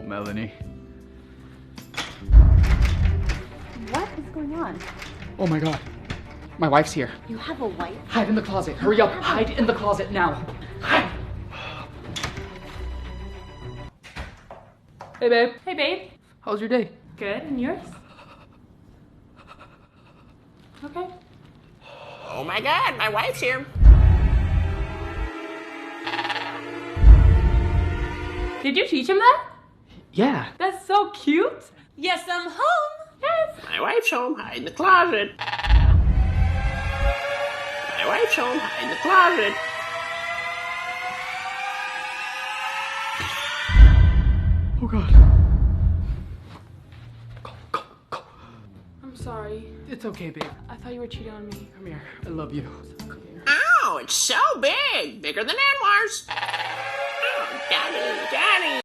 Melanie. What is going on? Oh my god. My wife's here. You have a wife? Hide in the closet. Hurry up. Hide in the closet now. Hide. Hey, babe. Hey, babe. How was your day? Good, and yours? Okay. Oh my god, my wife's here. Did you teach him that? Yeah. That's so cute. Yes, I'm home. Yes. My wife's home, hide in the closet. My wife's home, hide in the closet. Oh god. Go. I'm sorry. It's okay, babe. I thought you were cheating on me. Come here. I love you. Ow, it's so big. Bigger than Anwar's. Oh, daddy, daddy.